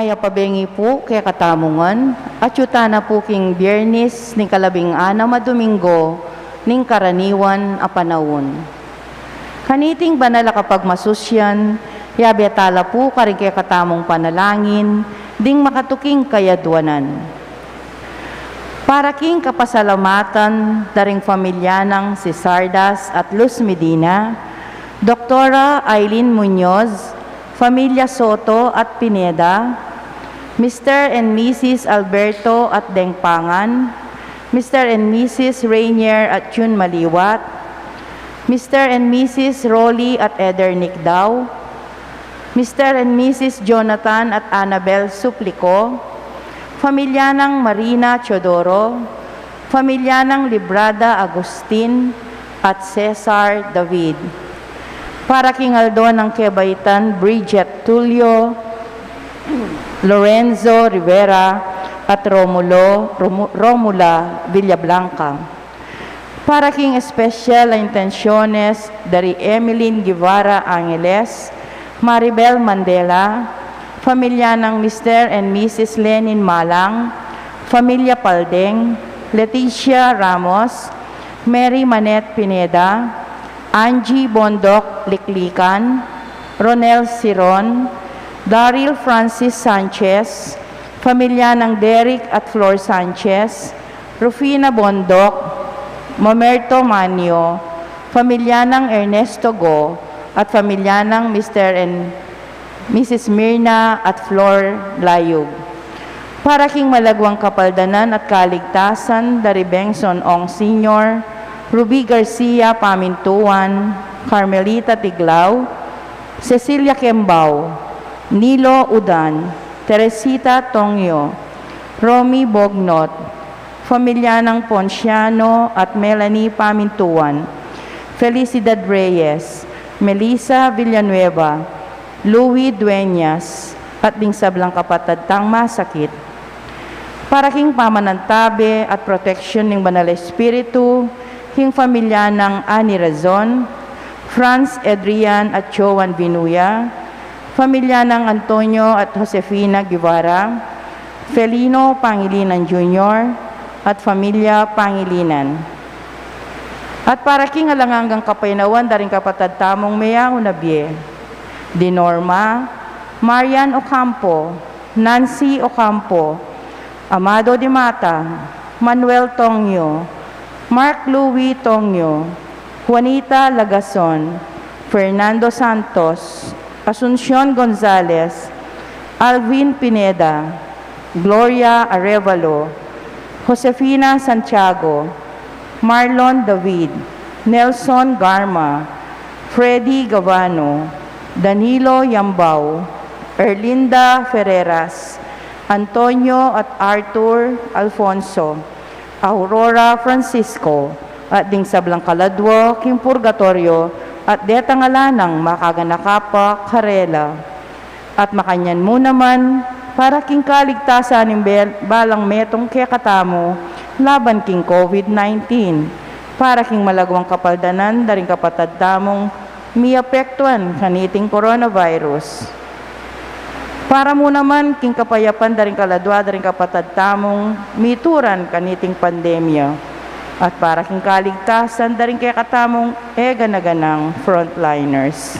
Maya pabengi po kay katamungan, at yuta na po king biyernes ning kalabing-ana madomingo ning karaniwan a panahon. Kaniting banala kapag masusyan, yabetala po karing kay katamong panalangin, ding makatuking kayadwanan. Para king kapasalamatan, daring pamilya ng si Sardas at Luz Medina, Doktora Aileen Muñoz, Familia Soto at Pineda, Mr. and Mrs. Alberto at Dengpangan, Mr. and Mrs. Rainier at Chun Maliwat, Mr. and Mrs. Rolly at Eder Nicdao, Mr. and Mrs. Jonathan at Annabel Suplico, Pamilya ng Marina Chodoro, Pamilya ng Librada Agustin at Cesar David. Para king Aldo ng Quebaitan, Bridget Tulio, Lorenzo Rivera at Romula Villablanca. Para king espesyal na intensyones dari Emeline Guevara Angeles, Maribel Mandela, pamilya ng Mr. and Mrs. Lenin Malang, Pamilya Paldeng, Leticia Ramos, Mary Manette Pineda, Angie Bondok Liklikan, Ronel Siron, Daryl Francis Sanchez, pamilya ng Derek at Flor Sanchez, Rufina Bondok, Mamerto Manio, pamilya ng Ernesto Go, at pamilya ng Mr. and Mrs. Mirna at Flor Layug. Para king malagwang kapaldanan at kaligtasan, dari Bengson Ong Sr., Ruby Garcia Pamintuan, Carmelita Tiglao, Cecilia Kembao, Nilo Udan, Teresita Tongyo, Romy Bognot, pamilya ng Ponciano at Melanie Pamintuan, Felicidad Reyes, Melissa Villanueva, Louis Dueñas, at ding sablang kapatid tang masakit. Para king pamanantabi at protection ng Banal Espiritu, king pamilya ng Ani Razon, Franz Adrian at Joan Vinuya, pamilya ng Antonio at Josefina Guevara, Felino Pangilinan Jr., at pamilya Pangilinan. At para king alanganggang kapainawan, daring kapatid tamong mayang unabye, Dinorma, Marian Ocampo, Nancy Ocampo, Amado de Mata, Manuel Tongyo, Mark Louis Tongyo, Juanita Lagason, Fernando Santos, Asuncion Gonzalez, Alvin Pineda, Gloria Arevalo, Josefina Santiago, Marlon David, Nelson Garma, Freddy Gavano, Danilo Yambao, Erlinda Ferreras, Antonio at Arthur Alfonso, Aurora Francisco, at ding sablang kaladwo, king purgatorio, at detangalanang makaganakapa karela. At makanyan mo naman, para king kaligtasan ng balang metong kekatamo, laban king COVID-19, para king malagwang kapaldanan, daring kapatid tamong miapektuan kaniting coronavirus. Para mo naman king kapayapan daring kaladwa, daring kapatid tamong mituran kaniting pandemya. At para king kaligtasan, daring kay katamong ganaganang frontliners.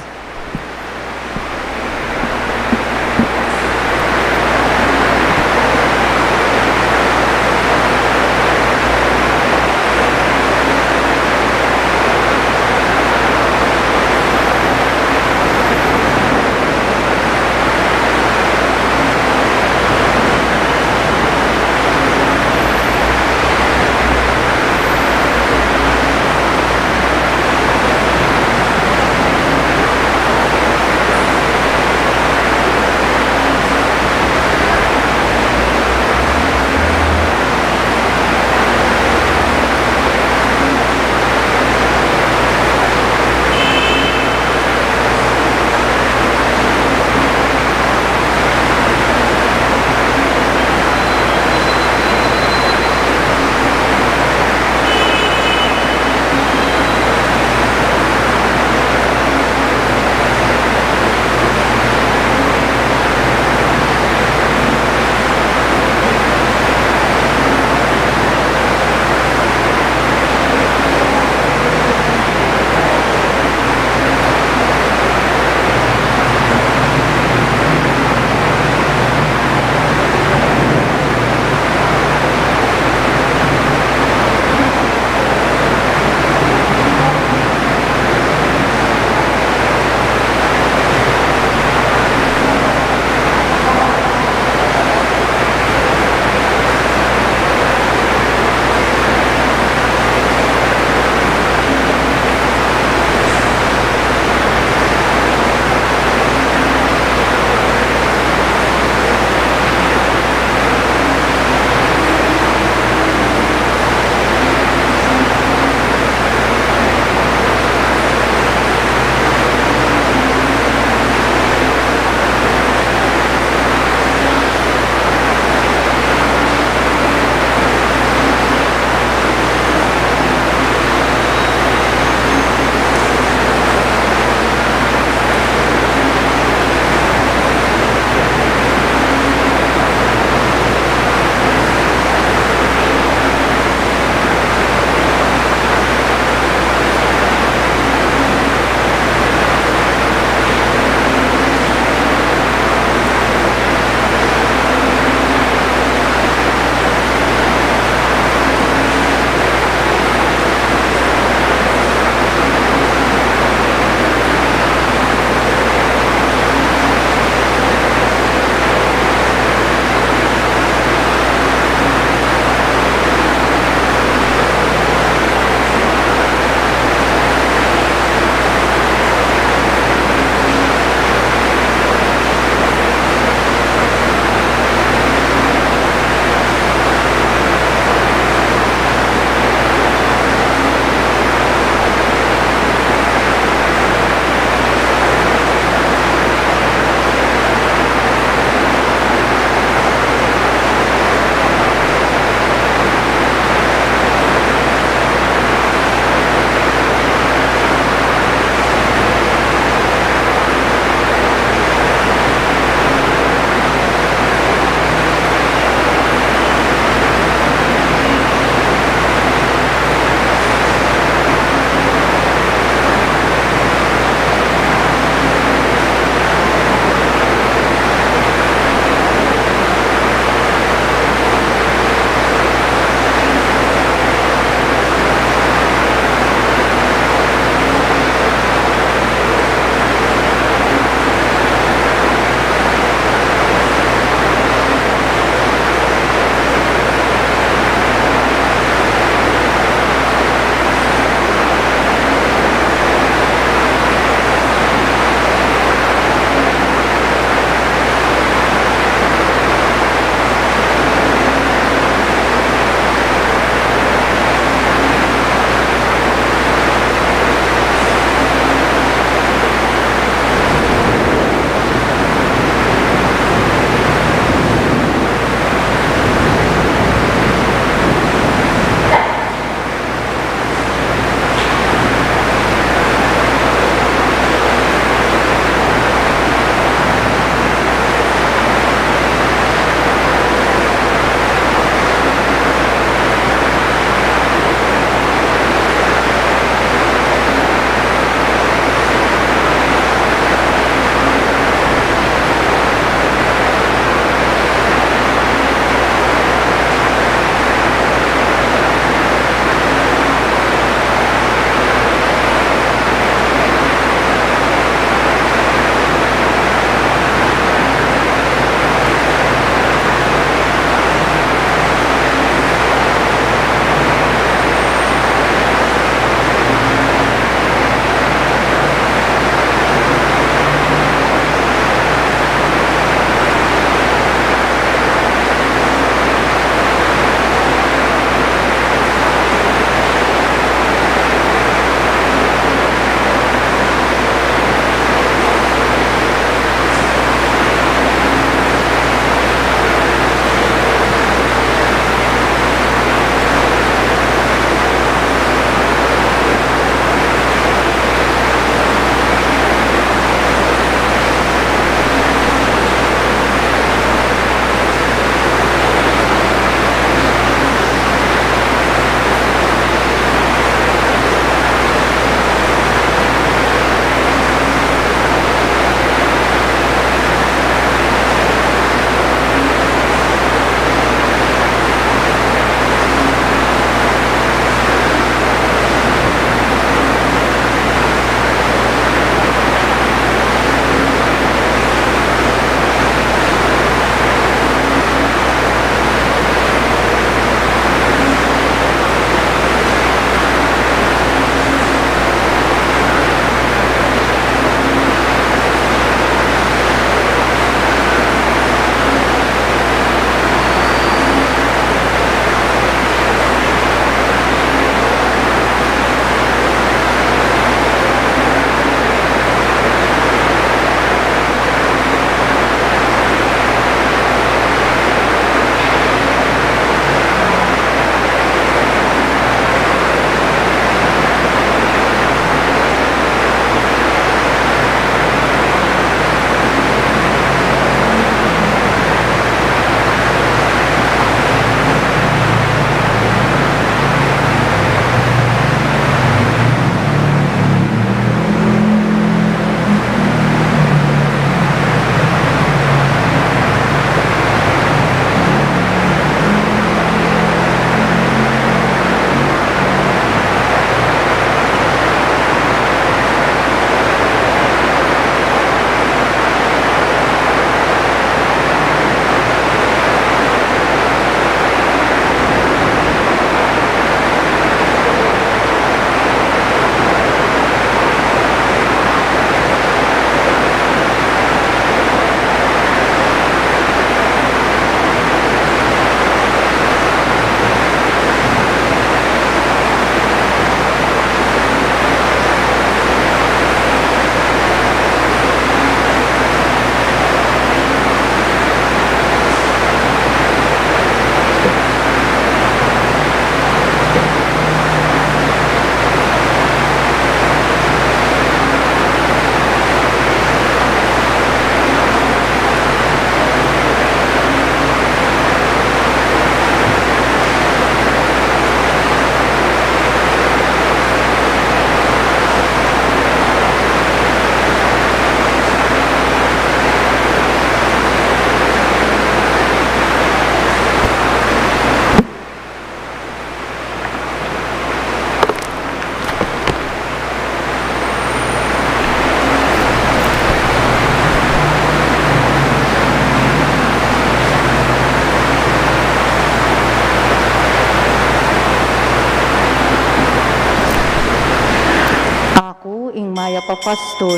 kayo ing maya papastol,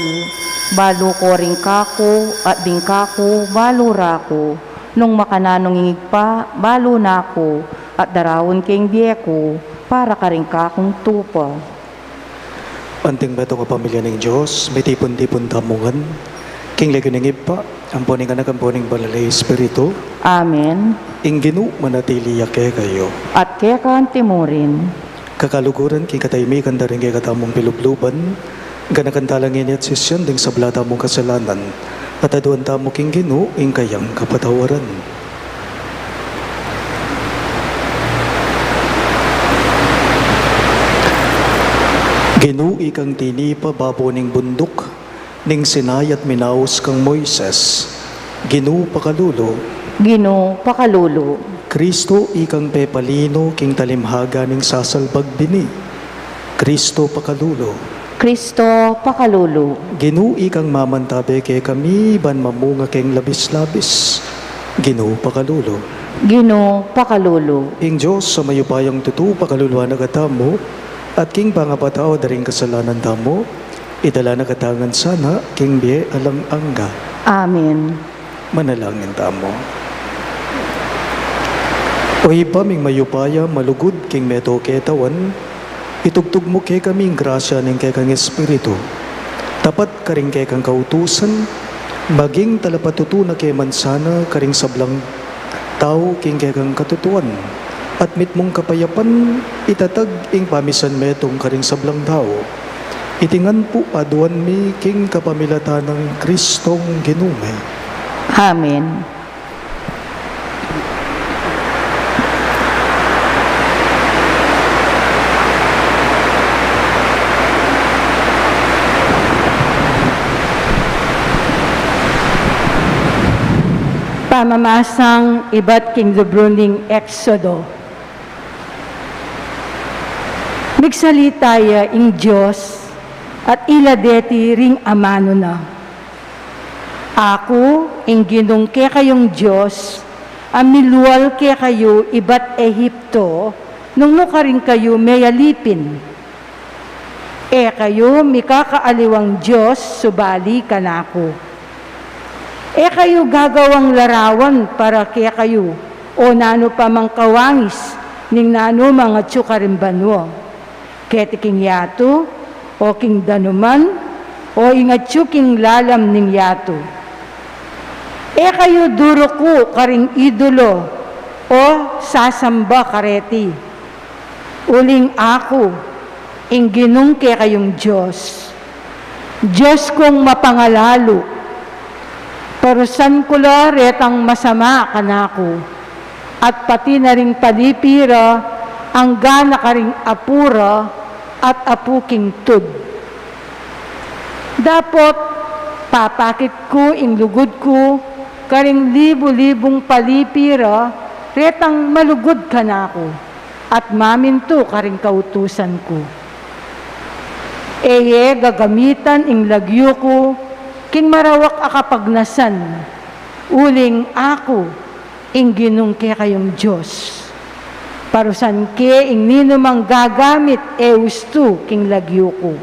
balo ko ring kako at bingkako balo rako, nung makananong ingig pa, balo nako, at darawon king biyeko, para ka ring kakong tupa. Anting beto ka pamilya ng Diyos, may tipon-tipon tamungan, king lego ng ipa, amponing anak amponing balalay espiritu, Amen. ing ginu manatili yake kayo. At kaya ka timurin, Kakaluguran king kataymikan da rin kay katamong pilubluban, ganakantalangin at sisyan ding sablata mong kasalanan, at aduan tamo king ginu ing kayang kapatawaran. Ginu ikang tinipa babo ning bundok, ning sinayat minaos kang Moises, ginu pakalulo, Gino pakalulo, Kristo ikang pepalino king talimhaga ning sasalbag bini. Kristo pakalulo. Kristo pakalulo, Ginu ikang mamantabe kay kami ban mamunga keng labis-labis. Ginu pakalulo. Gino pakalulo, Ing Diyos sa mayupayang tutu pakaluluwa na katamo at king pangapatao daring kasalanan tamo, idala na katangan sana king biye alang angga. Amen. Manalangin tamo. O ipaming mayupaya malugod king meto ketawan, itugtog mo kay kaming grasya ng kay kang espiritu. Tapat ka rin kay kang kautusan, maging talapatutu na kay mansana ka rin sablang tao king kay kang katutuan. At mit mong kapayapan, itatag ing pamisan metong ka rin sablang tao. Itingan po aduan mi king kapamilata ng Kristong ginume. Amen. Pamamasang iba't king lubruning Exodo. Migsalitaya ing Diyos at iladeti ring amano na. Ako, ing ginungke kayong Diyos, amiluwal ke kayo iba't Ehipto, nung nuka rin kayo mayalipin. E kayo mikakaaliwang Diyos, subali kanako. E kayo gagawang larawan para kaya kayo, o nano pa mang kawangis, ning nano mga tsukarimbanwo. Ketiking yato, o king danuman, o ingatsu king lalam ning yato. E kayo duro ko karing idolo, o sasamba kareti. Uling ako, ing ginungke kayong Diyos. Diyos kong mapangalalo, parusan ko la retang masama kanako, at pati na ring palipira, ang gana ka ring apura, at apuking tud. Dapot, papakit ko ing lugod ko, karing libo-libong palipira, retang malugod kanako, at maminto karing kautusan ko. Eye gagamitan ing lagyo ko, king marawak akapagnasan, uling ako, ing ginungke kayong Diyos. Parusan ke ing ninumang gagamit eustu king lagyo ko.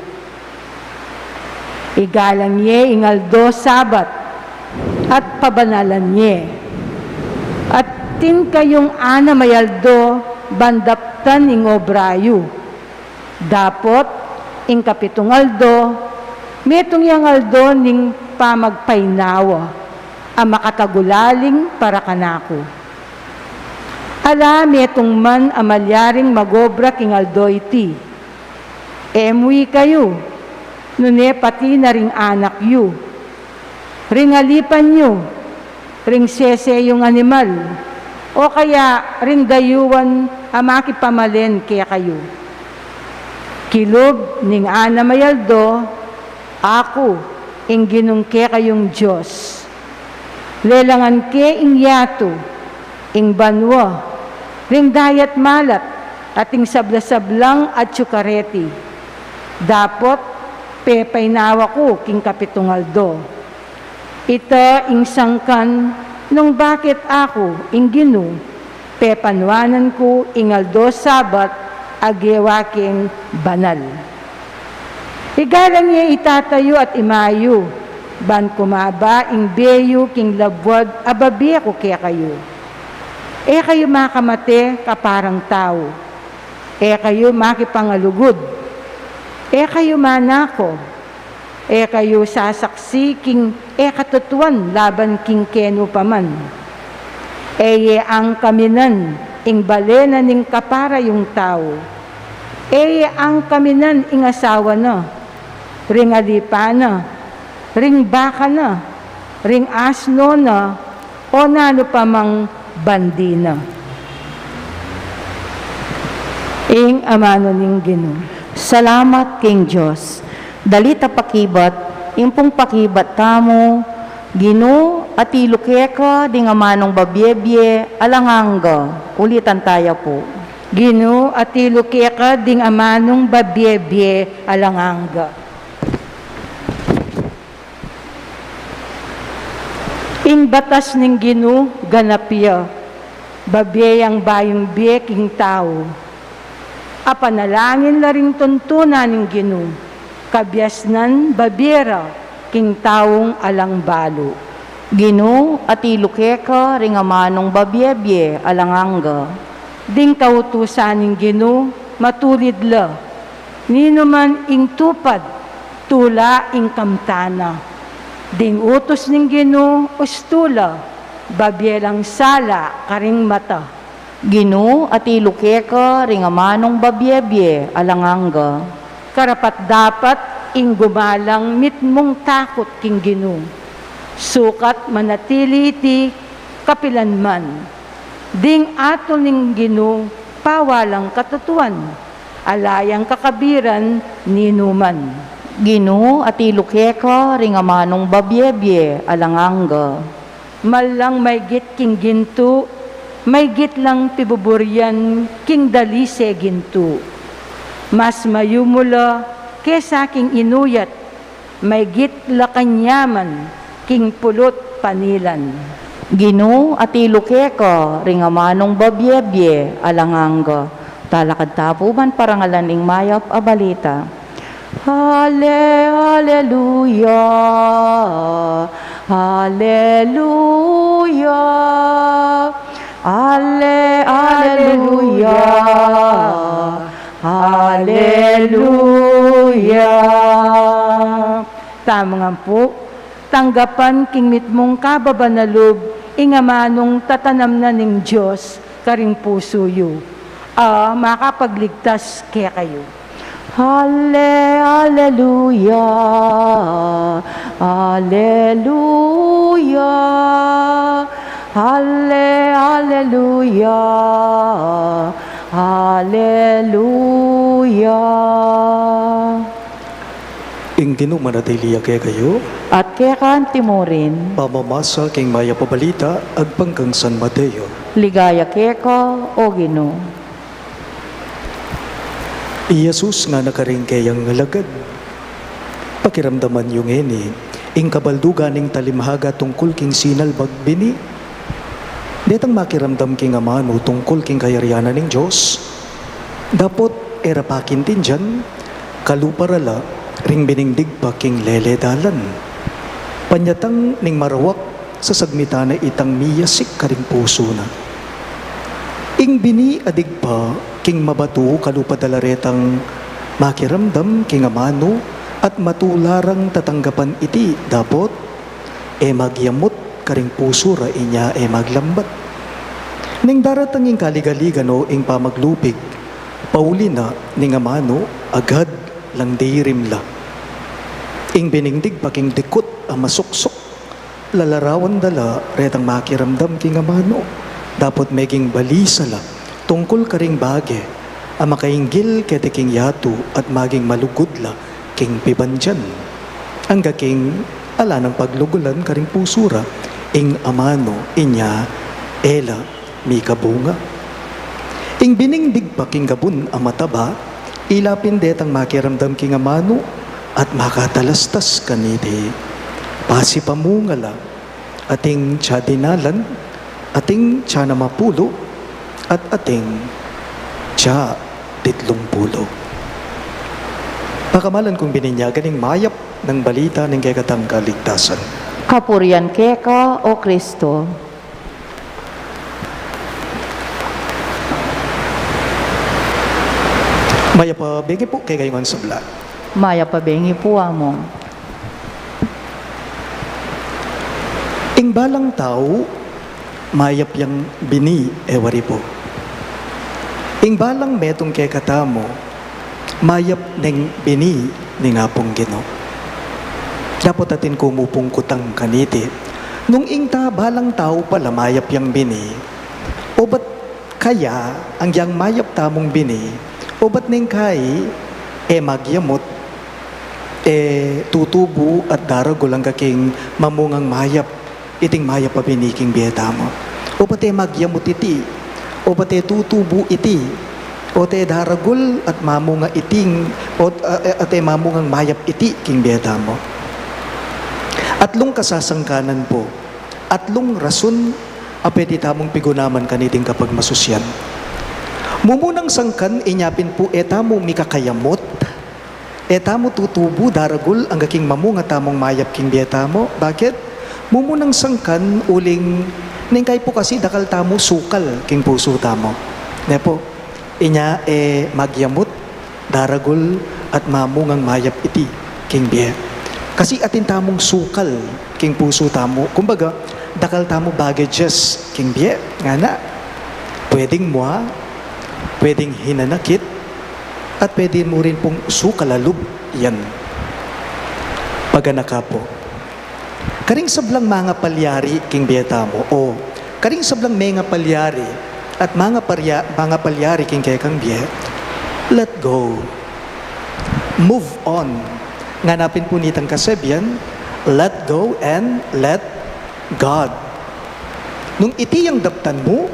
Igalang ye ing aldo sabat, at pabanalan ye. At tin kayong ana mayaldo, bandaptan ing obrayo. Dapot, ing kapitong aldo, metong yang aldo ning pamagpainawa, ang makatagulaling para kanako. Ala metong man amalyaring magobra king aldo iti. Emui kayo, nune pati na ring anak yu. Ringalipan nyo, ring sese yung animal, o kaya ring dayuan amaki pamalen kaya kayo. Kilog ning ana mayaldo, ako, ing ginungke kayong Diyos. Lelangan ke ing yato, ing banwa, ring dayat malat, at ing sabla-sablang at tsukareti. Dapot, pepainawa ko king kapitong aldo. Ita ing sangkan, nung bakit ako, ing ginu, pepanwanan ko ing aldo sabat, agewa king banal. Higalang niya itatayo at imayo. Ban kumaba, ing beyo, king labwag, ababi ako kaya kayo. Kayo makamate, kaparang tao. Kayo makipangalugod. Kayo manako. Kayo sasaksi, king katutuan, laban king keno paman. Ang kaminan, ing balena ning kapara yung tao. Ang kaminan, ing asawa na. Ring alipa na. Ring baka na, ring asno na, o nano pa mang bandina. Ing amano ning Ginoo. Salamat King Diyos. Dalita pakibat, impong pakibat tamo, Ginoo at ilukeka di nga manong babyebye alanganga. Ulitan tayo po. Ginoo at ilukeka ding amanong babyebye alanganga. Ing batas ning Ginoo ganapya, babiyang bayong biyeking tao. Apanalangin na ring tuntunan ning Ginoo, kabyasnan babira, king taong alangbalo. Ginoo at ilukeka ring amanong babyebye alanganga. Ding kautusan ning Ginoo matulid la, nino man ing tupad, tula ing kamtana. Ding utos ning Ginoo ustula, babyelang sala karing mata. Ginoo at ilukeka ring amanong babyebye alanganga. Karapat dapat ing gumalang mitmong takot king Ginoo. Sukat manatili iti kapilanman. Ding ato ning Ginoo pawalang katutuan, alayang kakabiran ninuman. Ginoo at ilukeka ring amanong babyebye alanganga. Malang may git king ginto, may git lang pibuburyan king dalise ginto. Mas mayumula kesa king inuyat, may git lakanyaman king pulot panilan. Ginoo at ilukeka ring amanong babyebye alanganga. Talakad tapuman parangalan ing mayap a balita. Hallelujah, hallelujah, hallelujah, hallelujah. Tama nga po, tanggapan king mitmong kababanalog, ingamanong tatanam na ning Diyos, karing puso yu. Makapagligtas kaya kayo. Hallelujah, hallelujah, hallelujah, hallelujah. Ing Ginoo manatiliya kaya kayo, At kaya kan timurin, pamamasa king maya pabalita, agpangkang San Mateo. ligaya kaya ka, o Ginoo. Jesus nga nakaring kayang ngalagad. Pakiramdaman yung eni, ing kabaldugan ning talimhaga tungkol king sinalbag bini. Detang makiramdam king amano tungkol king kayaryanan ning Diyos. Dapot erapakin din dyan, kaluparala ring biningdig pa king leledalan. Panyatang ning marawak sa sagmitana itang miyasik karing puso na. Ing bini adig pa king mabato kalupadalaretang makiramdam king amano at matularang tatanggapan iti dapot magyamot karing puso ra inya maglambat. Ning daratang ing kaligaligano ing pamaglupig pauli na ning amano agad lang dirim la. Ing biningdig pa king dikot masuksok lalarawan dala retang makiramdam king amano dapat meging balisala tungkol karing bage makainggil kete king yato at maging malugudla king pibandyan. Ang gaking ala ng paglugulan karing pusura ing amano inya ela mi kabunga. Ing biningdig pa king gabun amataba ilapin detang makiramdam king amano at makatalastas kaniti pasi pamungala ating tiyadinalan ating tiya na mapulo at ating tiya 30. Kakamalan kong bininyagan ng mayap ng balita ng kekatang kaligtasan. Kapurian keka, O Kristo. Mayap bigi po kay kayongan sabla. Maya pabengi po among. Ing balang tao, mayap yang bini ewari po. Ing balang metong kekatamo, mayap neng bini ni nga pong Gino. Dapat atin kumupong kutang kaniti. Nung ingta balang tao pala mayap yang bini, o ba't kaya ang yang mayap tamong bini, o ba't neng kay magyamot, tutubo at daragol ang kaking mamungang mayap, iting mayap pa biniking biyetamo. O ba't magyamot iti, o ba't tutubo iti, o te daragol at mamunga iting, at mamungang mayap iti king biyetamo. Atlong kasasangkanan po, atlong rason apedi tamong pigunaman kaniting kapag masusyan. Mumunang sangkan inyapin po etamo mikakayamot, etamo tutubo daragol ang aking mamunga tamong mayap king bietamo. Bakit? Mumunang sangkan uling ningkay po kasi dakal tamo sukal king puso tamo. Nepo, inya magyamot daragol at mamungang mayap iti king biet. Kasi atin tamong sukal king puso tamo. Kumbaga, dakal tamo baggages king biye. Nga na, pwedeng mua, pwedeng hinanakit, at pwede mo rin pong sukalalub yan. Paganaka po. Karing sablang mga palyari king biye tamo. O, karing sablang mga palyari at mga palyari king kekang biye, let go. Move on. Nganapin po nitang kasebyan, let go and let God. Nung iti ang daptan mo,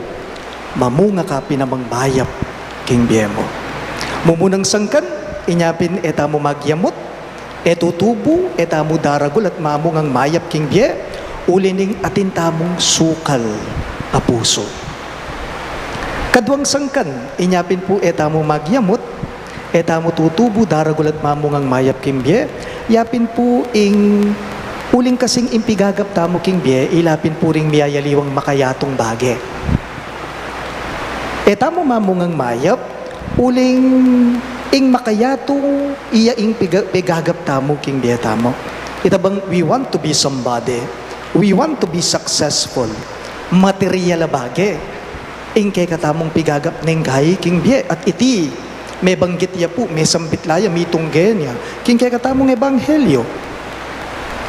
mamunga ka pinamang bayap king biye mo. Mumunang sangkan, inyapin eta mo magyamot, etutubo, eta mo daragol at mamungang mayap king biye, ulining atin tamong sukal a puso. Kadwang sangkan, inyapin po eta mo magyamot, eta mo tutubo daragol at mamungang mayap king biye, yapin po ing uling kasing impigagap tamo king biye, ilapin po ring miyayaliwang makayatong bage. Eta mo mamungang mayap, uling ing makayatong iya ing pigagap tamo king biye tamo. Itabang we want to be somebody, we want to be successful, material a bage, ing kay katamong pigagap neng gahi king biye, at iti may banggit ya po, may sambit laya, may tunggen ya. King kaya katamong ebanghelyo.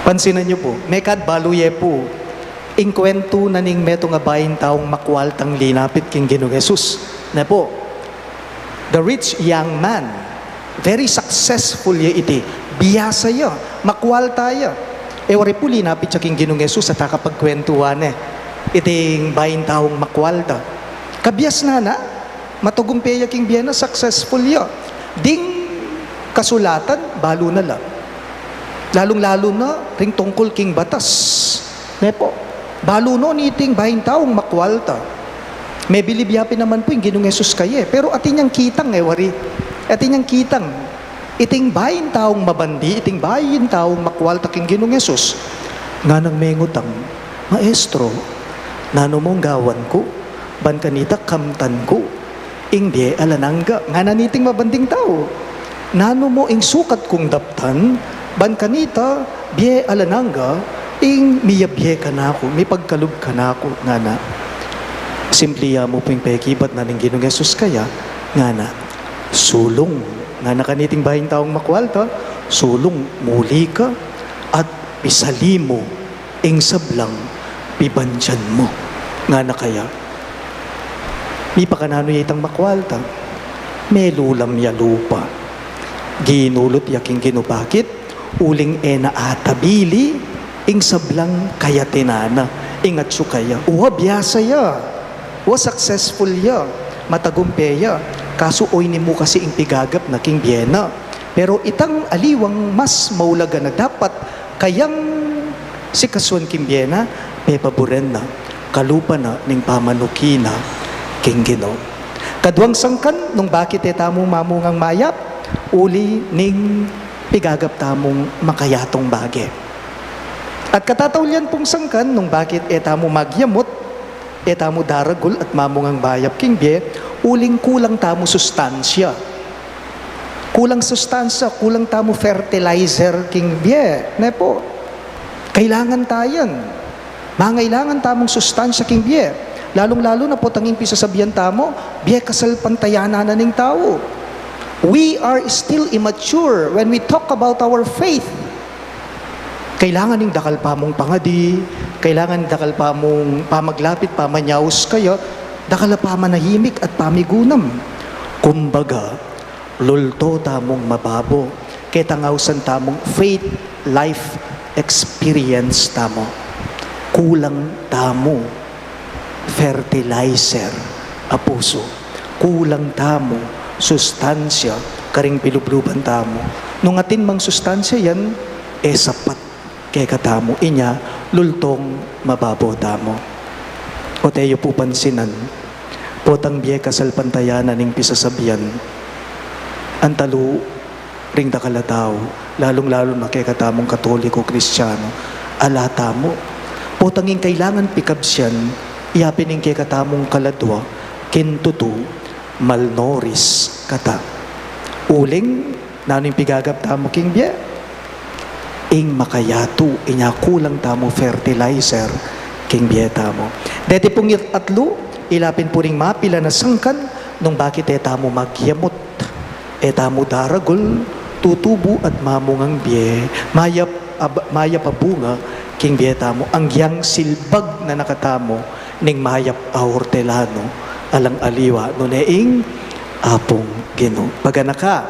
Pansinan niyo po, may kadbaluye po, ing kwento na ning meto nga bayin taong makwaltang linapit king Ginoong Jesus. Na po, the rich young man, very successful ya iti, biyasa ya, makwalta ya. Wari po linapit siya king Ginoong Jesus at nakapagkwentuhan iting bayin taong makwalta. Kabiyas na, matugumpeya king biyana, successful ya. Ding kasulatan, balo na lang. Lalong-lalo na, ring tungkol king batas. Nepo, balo no, niting bahin taong makwalta. May bilibyapin naman po yung Ginoong Jesus kaye. Pero atin niyang kitang wari. Atin niyang kitang. Iting bahin taong mabandi, iting bahin taong makwalta king Ginoong Jesus. Nga nang mengutang, maestro, nano mong gawan ko, ban kanita kamtan ko, ing di alanangga, nga naniting mabanding tao. Nano mo ing sukat kong daptan, ban kanita, biye alanangga, ing miyabye ka na ako, may pagkalub ka na ako, nga na. Simpliya mo po yung pekibat na ng Ginoong Jesus kaya, nga na, sulong, nga na kaniting bahing taong makwalta, sulong, muli ka, at pisali mo, ing sablang, pibansyan mo, nga na kaya. Di pa kanano itang makwalta, may lulam ya lupa. Ginulot yaking ginubakit, uling naatabili, ing sablang kaya tinana, ingat siyo kaya. Uwa biyasa ya, uwa successful ya, matagumpeya, kaso oy ni mo kasi ing pigagap na king biyena. Pero itang aliwang mas maulaga na dapat, kayang si kaswan king biyena, pepaburen na, kalupa na, ning pamanukina, king Ginoo. Kadwang sangkan, nung bakit etamo mamungang mayap, uli ning pigagap tamong makayatong bage. At katatawlian pong sangkan nung bakit etamo magyamot, etamo daragol at mamungang bayap king bie, uling kulang tamo sustansya. Kulang sustansya, kulang tamo fertilizer king bie. Ne po, kailangan tayan. Mangailangan tamong sustansya king bie. Lalong-lalo na po tanging pisasabihan tamo, bie kasal pantayanan na ning tao. We are still immature when we talk about our faith. Kailangan ning dakal pa mong pangadi, kailangan dakal pa mong pamaglapit, pamanyaws kayo, dakal pa manahimik at pamigunam. Kumbaga, lulto tamong mababo, ketangawsan tamong faith, life experience tamo. Kulang tamo, fertilizer, a puso. Kulang tamo, sustansya, karing pilubluban tamo. Nung atin mang sustansya yan, sapat kay katamo. Inya, lultong mababo tamo. O tayo po pansinan, potang biye kasal pantayanan ng pisasabihan, antalo ring dakalataw, lalong-lalo na kay katamong katoliko, kristyano, alata mo, potanging kailangan pikabsyan, iyapin ng kay katamong kaladwa, kintutu, malnoris kata. Uling, naning pigagap tamo king biya, ing makayato, inya kulang tamo fertilizer, king biya tamo. Deti pong atlo, ilapin po ring mapila na sangkan, nung bakit etamo magyamot, etamo daragol, tutubo at mamungang biye, mayap abunga, king biye tamo, ang giyang silbag na nakatamo, ning mayap ahortelano, alang aliwa, nuneing apong Ginoo. Paganaka,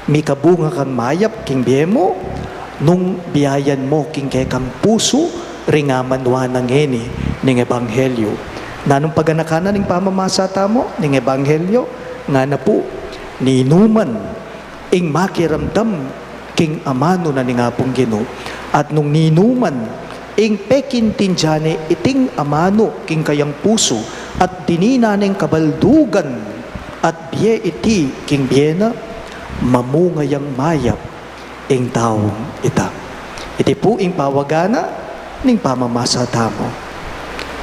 may kabunga kang mayap, king biye mo, nung biyayan mo, king kay kang puso, ringamanwa ng ngeni, ning ebanghelyo. Nanong paganaka na ning pamamasa tamo, ning ebanghelyo, nga na po, ninuman, ing makiramdam, king amano na ning apong Ginoo. At nung ninuman, ing pekintindyane, iting amano, king kayang puso, at dinina ning kabaldugan, at biye iti, king biyena, mamungayang mayap, ing taong ita. Iti po ing pawagana, ning pamamasa tamo.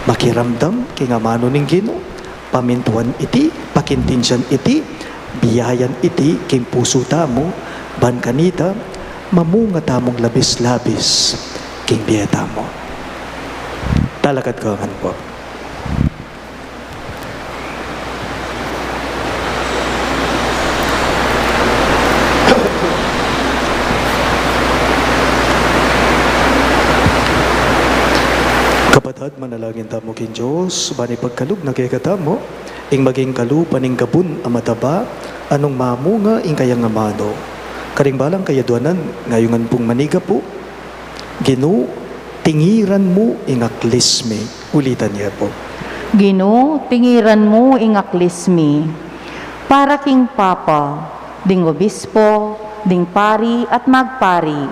Makiramdam, king amano ning Ginoo, pamintuan iti, pakintindyan iti, biyayan iti, king puso tamo, ban kanita, mamunga tamong labis-labis, king biya tamo. Talakad kawangan po. Kapatad, manalangin tamo king Diyos, bani pagkalug na kay katamo, ing maging kalupan ing gabun amataba, anong mamunga ing kayang amano. Karing balang kayaduanan, ngayungan pong maniga po, Ginoo, tingiran mo ing aklismi. Ulitan niya po. Ginoo, tingiran mo ing aklismi, para king Papa, ding obispo, ding pari at magpari,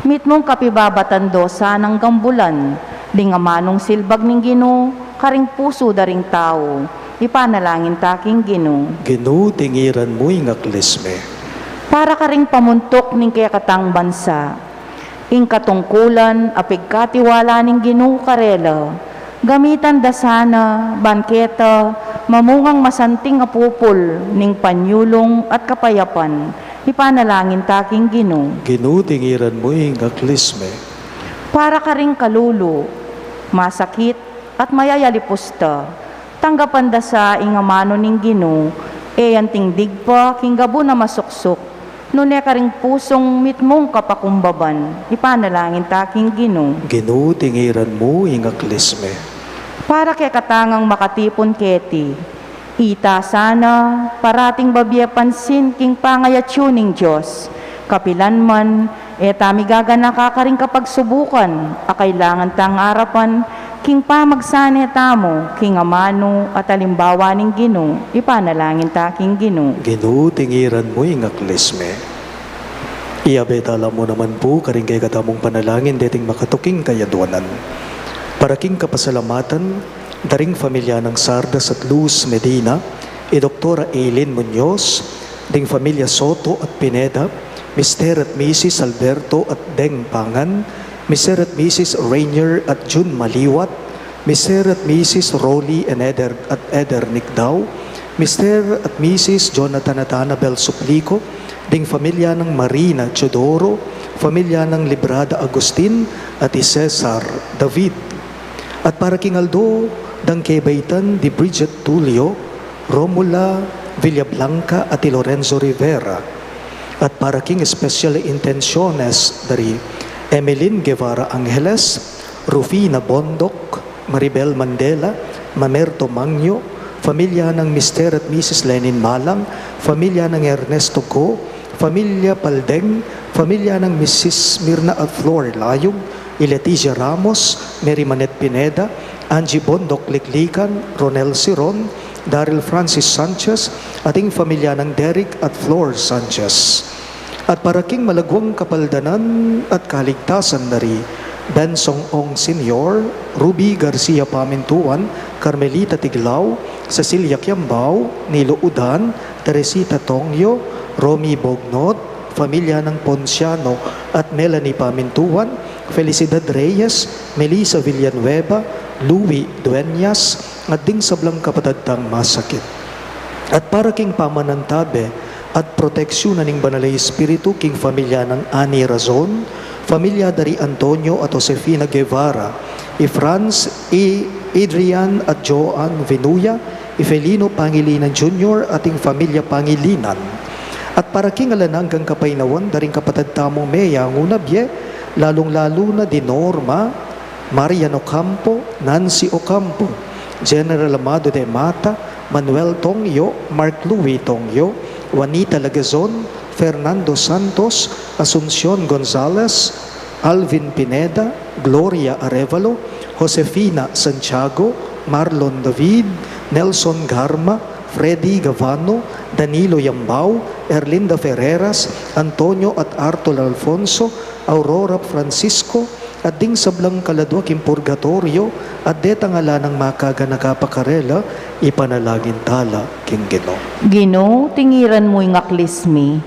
mit mong kapibabatan dosa ng gambulan, ding amanong silbag ning Ginoo, karing puso daring tao, ipanalangin taking Ginoo. Ginoo, tingiran mo ing aklismi. Para karing pamuntok ning kayakatang bansa, ing katungkulan, apigkatiwala ning Ginoo karela, gamitan da sana, banketa, mamungang masanting apupol, ning panyulong at kapayapan, ipanalangin taking Ginoo. Ginoo, tingiran mo ing aklismi. Para karing kalulo, masakit at mayayalipusta, tanggapan da sa ingamano ning Ginoo, yanting digpa king gabo na masuksok, nune karing pusong mitmong kapakumbaban, ipanalangin taking Ginoo. Ginoo, tingiran mo ing aklismi. Para kay katangang makatipon keti, ita sana, parating babye pansin king pangayatsyuning Diyos, kapilan man, tamigaga nakakaring kapag subukan, akailangan tang arapan, king pamagsane tamo, king amano at alimbawa ning Ginoo, ipanalangin taking Ginoo. Ginoo, tingiran mo ing aklismi. Iabetala mo naman po karing kay katamong panalangin deting makatuking kayaduanan. Para king kapasalamatan, daring familia ng Sardas at Luz Medina, Doktora Aileen Muñoz, ding familia Soto at Pineda, Mr. at Mrs. Alberto at Deng Pangan, Mr. at Mrs. Rainier at June Maliwat, Mr. at Mrs. Rolly and Eder Nicdao, Mr. at Mrs. Jonathan at Annabel Suplico, ding pamilya ng Marina Chodoro, pamilya ng Librada Agustin at Cesar David. At para king Aldo, dang kebaitan di Bridget Tulio, Romula Villablanca at Lorenzo Rivera. At para king special intenciones dari Emeline Guevara Angeles, Rufina Bondok, Maribel Mandela, Mamerto Magno, pamilya ng Mr. at Mrs. Lenin Malang, pamilya ng Ernesto Go, pamilya Paldeng, pamilya ng Mrs. Mirna at Flor Layog, Leticia Ramos, Mary Manet Pineda, Angie Bondok Liklikan, Ronel Siron, Daryl Francis Sanchez, ating pamilya ng Derek at Flor Sanchez. At para king malagwang kapaldanan at kaligtasan dari Bensong Ong Senior, Ruby Garcia Pamintuan, Carmelita Tiglao, Cecilia Kiambao, Nilo Udan, Teresita Tongyo, Romy Bognot, pamilya ng Ponciano at Melanie Pamintuan, Felicidad Reyes, Melissa Villanueva, Louis Dueñas, at ding sablang kapatadtang masakit. At para king pamanantabe at proteksyon ng Banalay Espiritu king pamilya ng Ani Razon, pamilya dari Antonio at Josefina Guevara, Franz, Adrian at Joan Venuya, Felino Pangilinan Jr. ating pamilya Pangilinan. At para king alananggang kapainawan daring kapatad tamong Mea Ngunabye, lalong-lalo na di Norma, Marian Ocampo, Nancy Ocampo, General Amado de Mata, Manuel Tongyo, Mark Louis Tongyo, Juanita Lagazon, Fernando Santos, Asuncion Gonzalez, Alvin Pineda, Gloria Arevalo, Josefina Santiago, Marlon David, Nelson Garma, Freddy Gavano, Danilo Yambao, Erlinda Ferreras, Antonio at Artol Alfonso, Aurora Francisco, at ding sablang kaladwa king purgatorio, at detangala ng makaga nakapakarela, ipanalagin tala king Ginoo. Ginoo, tingiran mo'y ngaklismi.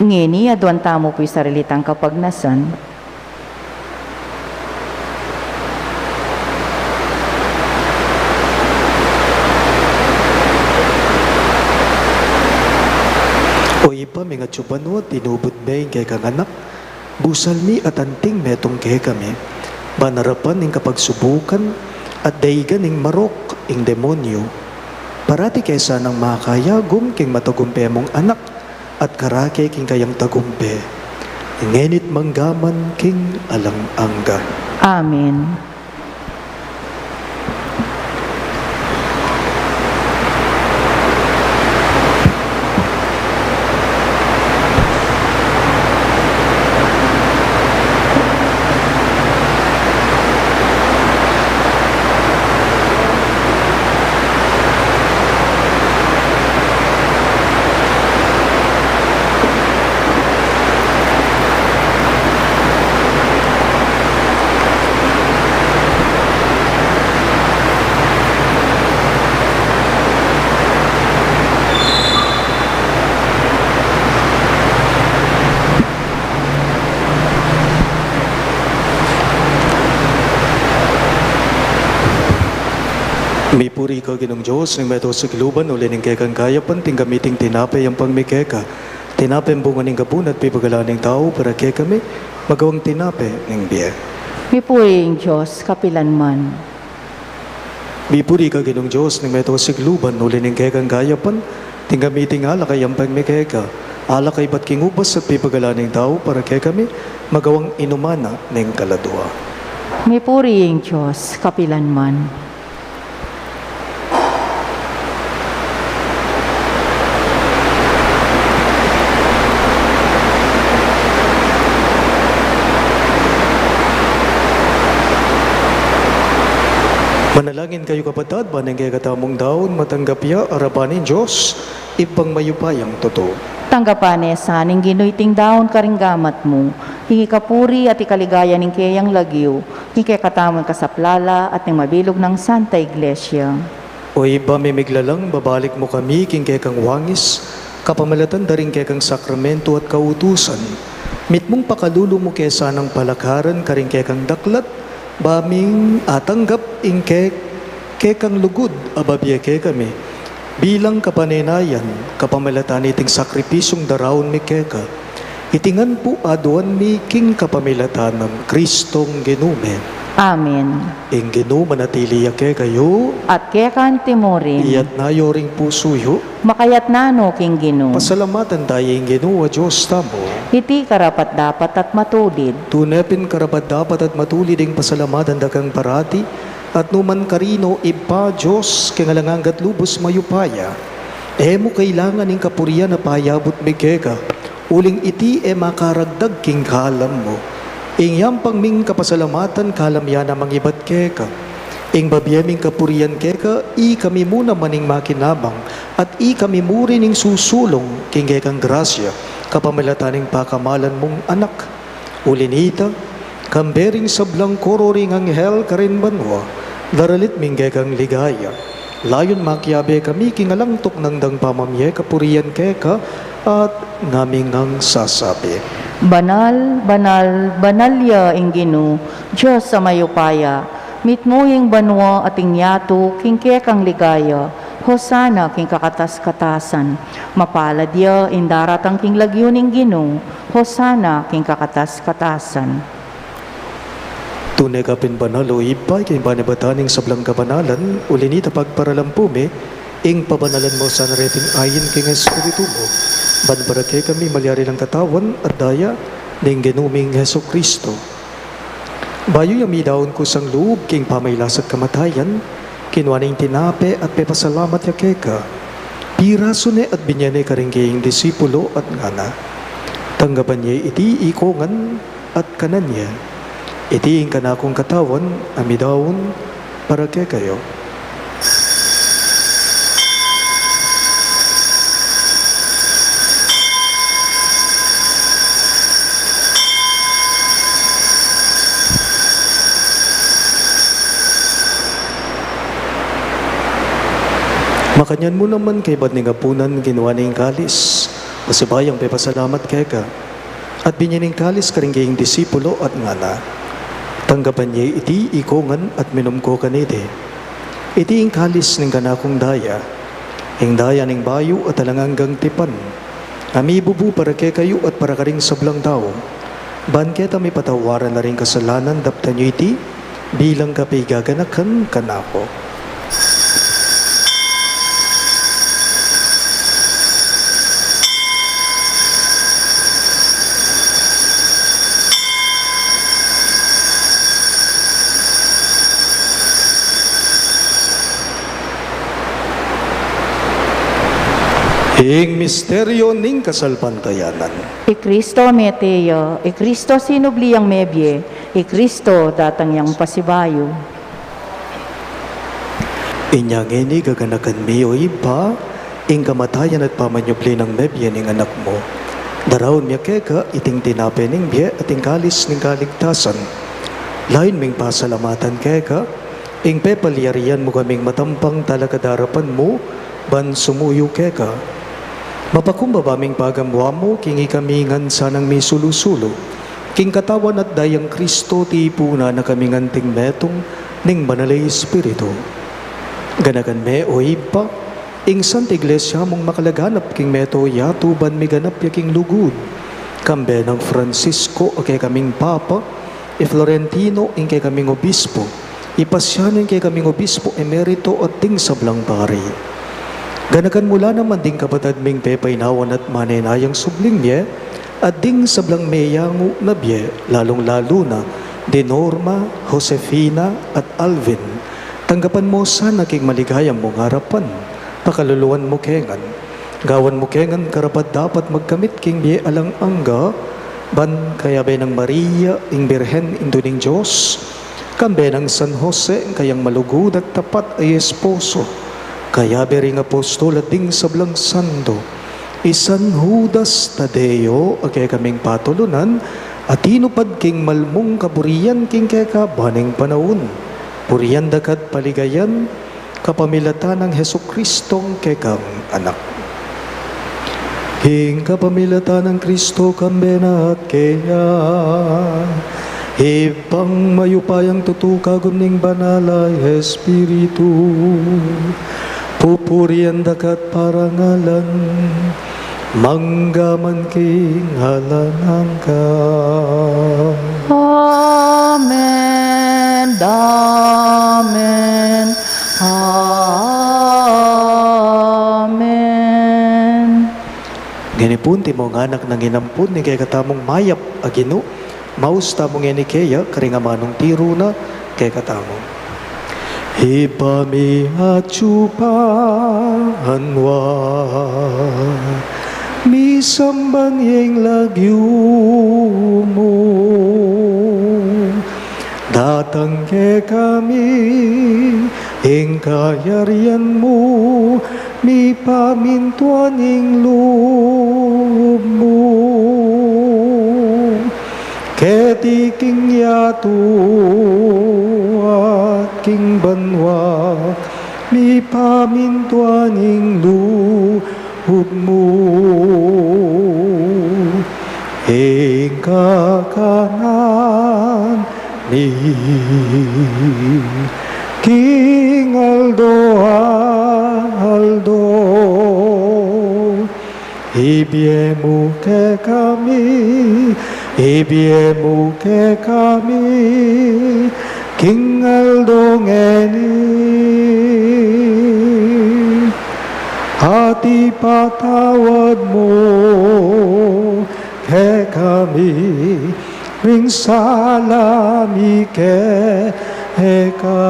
Ngini, adwan tamo po'y sarilitang kapagnasan. O ipa, mga tsubanot, tinubot ba yung kay kanganak? Busal mi at anting metong kay kami, banarapan ng kapagsubukan at daigan ng marok ing demonyo. Parati kaysa ng makayagom king matagumpe mong anak at karake king kayang tagumpe. Ngenit manggaman king alang-angga. Amen. May puri ka ginong Diyos, ng meto sa kiluban, uli ng kekang kayapan, ting gamiting tinapay ang pangmikeka. Tinapay ang bunga ng gabun at pipagala ng tao para kay kami, magawang tinapay ng biye. Mi puring Diyos, kapilanman. May puri ka ginong Diyos, ng meto sa kiluban, uli ng kekang kayapan, ting gamiting alakay ang pangmikeka. Alakay ba't kingubas at pipagala ng tao para kay kami, magawang inumana ng kaladwa. Mi puring Diyos, kapilanman. Manalangin kayo kapatid, banang kaya katamong daon, matanggap ya, arabanin Diyos, ipang mayupayang totoo. Tanggapan sa ning ginuiting daon karinggamat mo, hingi kapuri at ikaligaya ning kayang lagyo, hingi katamon kasaplala at ning mabilog ng Santa Iglesia. O iba may miglalang, babalik mo kami, king kay kang wangis, Kapamalatan daring kekang sakramento at kautusan, mitmong pakalulo mo kesa ng palakaran karing kekang daklat, baming atanggap ingkek kekang lugod ababye ke kami. Bilang kapanenayan, kapamalatan iting sakripisyong darawon mi keka, itingan po aduan mi king kapamilatan ng Kristong Ginume. Amen. Ing Ginume natiliya ke kayo, At kekan timorin, iyat na yoring pusuyo, makayat nano king Gino. pasalamatan tayo ing Ginoo Diyos tamo. Iti karapat dapat at matulid. Tunepin karapat dapat at matulid ing pasalamatan dakang parati, at numan karino ipa Diyos kingalanganggat lubos mayupaya. Emo kailangan ing kapurian na payabot migeka, uling iti makaragdag king kalam mo. Ing yampang ming kapasalamatan kalam yan na mangibat keka. Ing babiyeming kapurian keka, i kami muna maning makinabang, at i kami murin ing susulong king kekang grasya, kapamalataning pakamalan mong anak. Ulinita, kambering sablang kororing anghel karin banwa, daralit ming kekang ligaya. Layon makyabe kami kingalangtok ng dang pamamye kapurian keka, at ngaming ang sasabi. Banal, banal, banalya ing Gino, Diyos sa mayupaya, mitmuying banwa ating yato, king kekang ligaya, Hosana king kakatas-katasan, mapaladya in daratang king lagyon ing Gino, Hosana king kakatas-katasan. Tunay kapin banal o ibay, kay banibataning sablang kabanalan, ulinita pagparalampume, ing pabanalan mo sa nareting ayin king Espiritu mo. Banbarake kami malyari ng katawan at daya ng Ginuming Heso Kristo. Bayo yami daon ko sang loob king pamaylas at kamatayan, kinwaning tinape at pepasalamat ya keka. Piraso ne at binyane karingking disipulo at ngana. Tanggapan niya iti ikongan at kanan niya. Iti ing kanakong katawan, amidawon, para ke kayo. Makanyan mo naman kay bad nga punan ginawa ning kalis. Masibayang pepasalamat keka. At binyaning kalis karingking disipulo at ngana. Tanggapan niya iti ikongan at minumko kanite. Iti ing kalis ning kanakong daya. Ing daya ning bayo at alanganggang tipan. Ami bubu para ke kayo at para karing sablang tao. Ban keta may patawaran na rin kasalanan dapta niyo iti bilang kapay gaganakan kanako. Ing misteryo ning kasalpantayanan. I Kristo meteo, Kristo sinubliyang mebye, Kristo datang yang pasibayo. Inyang ini gaganakan mi o iba, ing kamatayan at pamanyubli ng mebye ning anak mo. Darawon miya keka, iting tinape ning biye at ing kalis ning kaligtasan. Lain ming pasalamatan keka, ing pepaliarian mo kaming matampang talakadarapan mo, ban sumuyo keka. Mapakumbaba ming pagamwa mo, kingi kami ngan sanang may sulusulo. King katawan at dayang Kristo, tipuna na kami nganting metong, ning banalay Espiritu. Ganagan me o ipa, ing Santa Iglesia mong makalaganap king meto yato ban miganap yaking lugud. Kambe ng Francisco o kay kaming Papa, Florentino ing kay kaming Obispo, ipasyan ing kay kaming Obispo Emerito at ting sablang pari. Ganakan mula naman ding kapatad ming pepaynawan at manenayang subling niya, at ding sablang meyangu na biye, lalong-lalo na, de Norma, Josefina at Alvin. Tanggapan mo sana king maligayang mong harapan, pakaluluan mo kengan. Gawan mo kengan karapat dapat magkamit king biye alang angga, ban kaya ng Maria, ing Birhen, induning Diyos, kambe ng San Jose, kayang malugod at tapat ay esposo, kaya bering apostol at ding sablang sando, isan Judas Tadeo, agay kaming patulunan, at inupad king malmong kaburian king keka baning panahon. Puriyan dakat paligayan, kapamilatan ng Heso Kristong kekang anak. Hing kapamilatan ng Kristo kambena at kaya ibang mayupayang tutukagom ning banalay Espiritu pupurian dakat parangalan manggaman king halanang ka. Amen. Amen. Amen. Ganipun ti mo nga anak nang inampun ni kay katamong mayap agino maus tamong ni kaya karingamanong tiro na kay katamong Hipami at chupanwa misamban yung lagyo mo datang ke kami ing kayarian mo mi pamintuan ing loob mo ketiking yato at king banwa mi pamintuan ing loob mo ing kakanan ni King Aldo ibiemu ke kami King Aldo ngeni hati patawad mo ke kami ring salami ke eka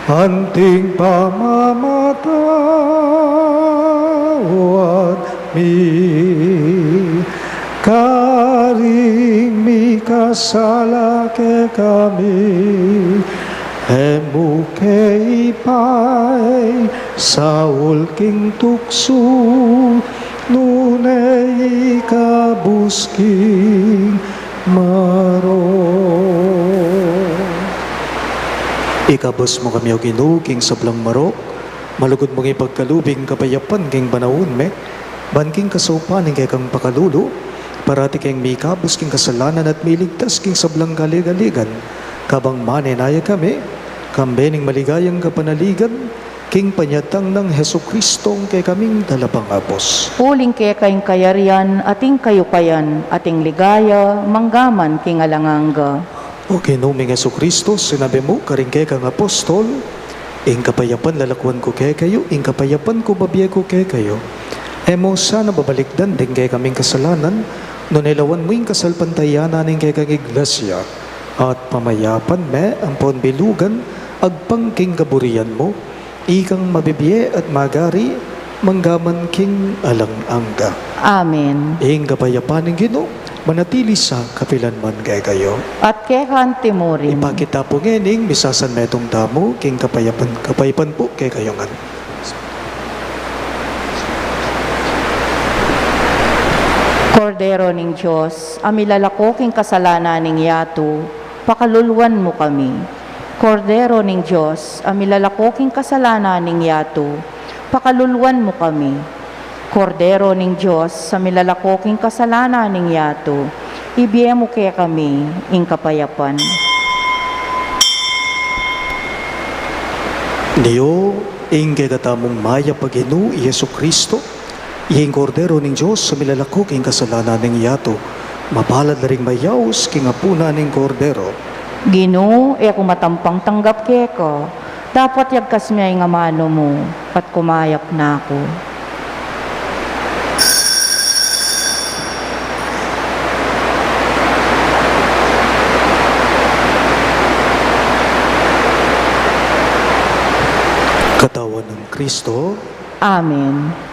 anting pamamatawad mi karing mi kasala ke kami emu ke ipay saul king tukso nunay kabusking maro. Ikabos mo kami o king sablang marok, malugod mong ipagkalubing kapayapan king banawon me, banking kasaupaning kay kang pakalulo, parati kang may kabos king kasalanan at miligtas king sablang galigaligan, kabang manenaya kami, kambening maligayang kapanaligan, king panyatang ng Heso Kristong kay kaming dalabang apos. Uling kaya kayong kayarian, ating kayupayan, ating ligaya, manggaman king alanganga. O kinuming Heso Kristo, sinabi mo, karing kay kang apostol, ing kapayapan lalakwan ko kay kayo, ing kapayapan ko babiya ko kay kayo. Emo sana babalikdan din kay kaming kasalanan, no nilawan mo yung kasalpantayanan ng kay kang iglesia, at pamayapan me ang ponbilugan, agpangking kaburian mo, ikang mabibiye at magari, manggaman king alang-angga. Amen. Ing kapayapan ng Ginoo, manatili sa kapilanman kay kayo. At kehan timurin. Ipakita po ngening, misasan metong damo, king kapayapan po kay kayo nga. Kordero ning Diyos, amilalako king kasalanan ning yato, pakaluluan mo kami. Kordero ning Diyos, amilalako king kasalanan ning yato, pakaluluan mo kami. Kordero ning Diyos, amilalako king kasalanan ning yato, ibiye mo kaya kami, ing kapayapan. Niyo, ing katamong maya paginu, Yesu Kristo, ing kordero ning Diyos, amilalako king kasalanan ning yato, mapalad na ring mayaws king apuna ning kordero. Ginoo, ako matampang tanggap keko, dapat yagkas miyay nga mano mo, at kumayap na ako. Katawan ng Kristo, Amen.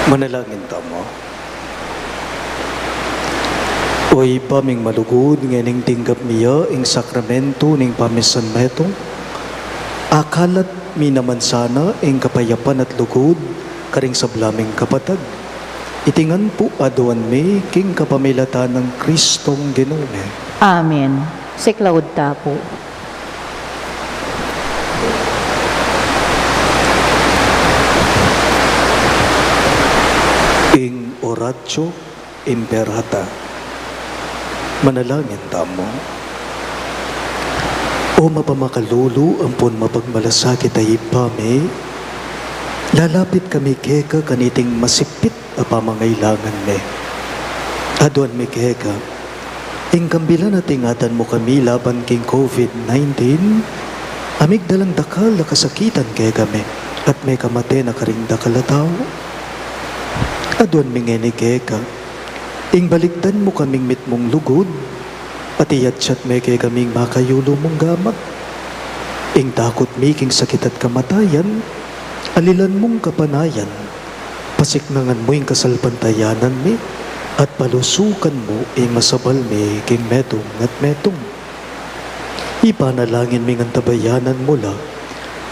Manalangin tamo. Oy paming malugod nganing tinggap miya ing sakramento ning pamisan metong. Akalat mi naman sana ing kapayapan at lugod karing sablaming kapatag. Itingan po aduan mi king kapamilatan ng Kristong Ginome. Amen. Siklaud ta po. Ing oratio imperata. Manalangin tamo. O mapamakalulu ampun mapagmalasakit ay ipame, lalapit kami keka kaniting masipit a pamangailangan me. Aduan mi keka, ing kambilan at ingatan mo kami laban king COVID-19, amig dalang dakal na kasakitan kaya kami, at may kamate na karing dakalataw. Aduan mi ngeni keka, ing balikdan mo kaming mitmong lugod, at iyatsat me kay kaming makayulo mong gamat. Ing takot mi king sakit at kamatayan, alilan mong kapanayan, pasiknangan mo ing kasalpantayanan mi, at palusukan mo ing masabal mi king metong at metong. Ipanalangin mi ng tabayanan mula,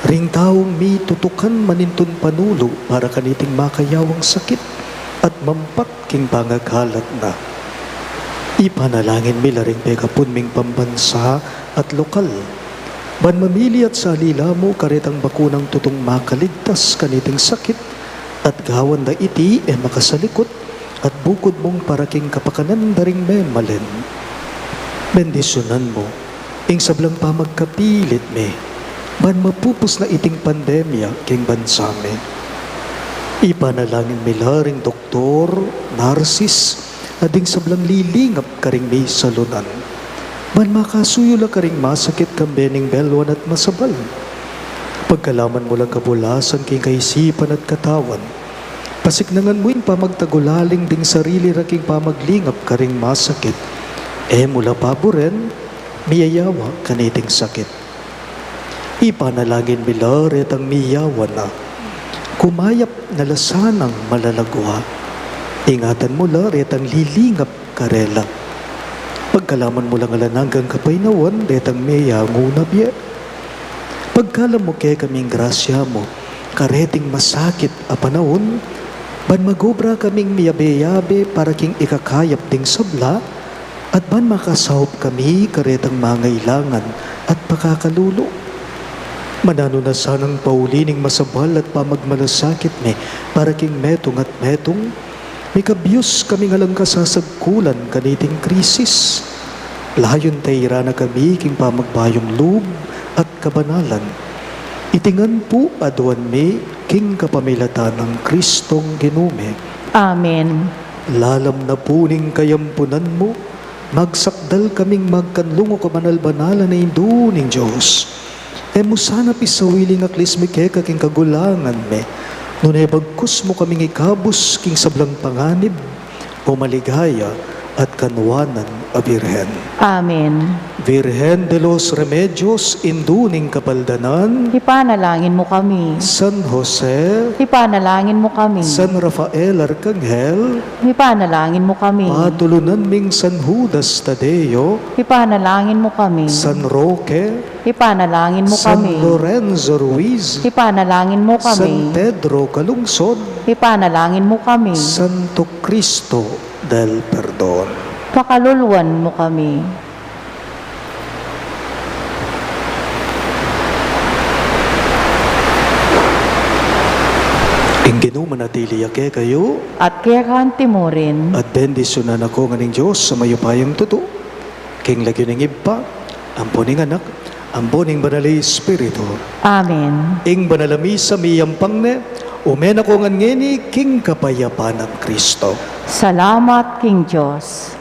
ring taong mi tutukan manintun panulo para kaniting makayawang sakit, at mampat king pangaghalat na. Ipanalangin mi laring pekapun ming pambansa at lokal. Ban mamili at salila mo karitang bakunang tutong makaligtas kaniting sakit, at gawan da iti makasalikot, at bukod mong paraking kapakanan daring memalen. Bendisyonan mo, ing sablang pamagkapilit me, ban mapupos na iting pandemya king bansa me. Ipanalangin mi laring doktor, narsis, ading sablang lilingap karing may salunan. Man makasuyo la karing masakit kambening belwan at masabal. Pagkalaman mo lang kabulasan king kaisipan at katawan, pasiknangan mo yung pamagtagulaling ding sarili raking pamaglingap karing masakit. Mula paboren, miyayawa kaniting sakit. Ipanalangin milaret ang miyawa na, kumayap na lasanang malalagwa. Ingatan mo laret ang lilingap karela. Pagkalaman mo lang alananggang kapaynawan, retang meya ngunabye. Pagkalam mo kay kaming grasya mo, kareting masakit a panahon, ban magobra kaming miyabe-yabe para king ikakayap ding sabla, at ban makasahop kami karetang mangailangan at pakakalulo. Manano na sanang paulining masabal at pamagmalasakit me para king metong at metong, may kabiyos kami nga lang kasasagkulan kaniting krisis. Layon tayra na kami king pamagbayong loob at kabanalan. Itingan po aduan me king kapamilatan ng Kristong Ginome. Amen. Lalam na puning kayampunan mo, magsakdal kaming magkanlungo kabanal-banalan na indo ning Diyos. Mo sana pisawiling aklis mi keka king kagulangan me, nunay bagkus mo kaming ikabus king sablang panganib, o maligaya at kanwanan a Birhen. Amen. Virgen de los Remedios, induning kapaldanan, Ipanalangin mo kami. San Jose, Ipanalangin mo kami. San Rafael Arcangel, Ipanalangin mo kami. patulunan ming San Judas Tadeo, Ipanalangin mo kami. San Roque, Ipanalangin mo San kami. Lorenzo Ruiz, Ipanalangin mo San kami. Pedro Calungsod, Ipanalangin mo kami. Santo Cristo del Perdon. Pakaluluan mo kami. Ing ginumanatili ake kayo, At kaya kanti mo rin. at bendisyonan ako nga ning Diyos sa mayupayang tuto. King lagyo ning iba, amponing anak, amponing banali Espiritu. Amen. Ing banalami sa miyampang ne, umen ako nga ngeni king kapayapan ng Kristo. Salamat, King Diyos.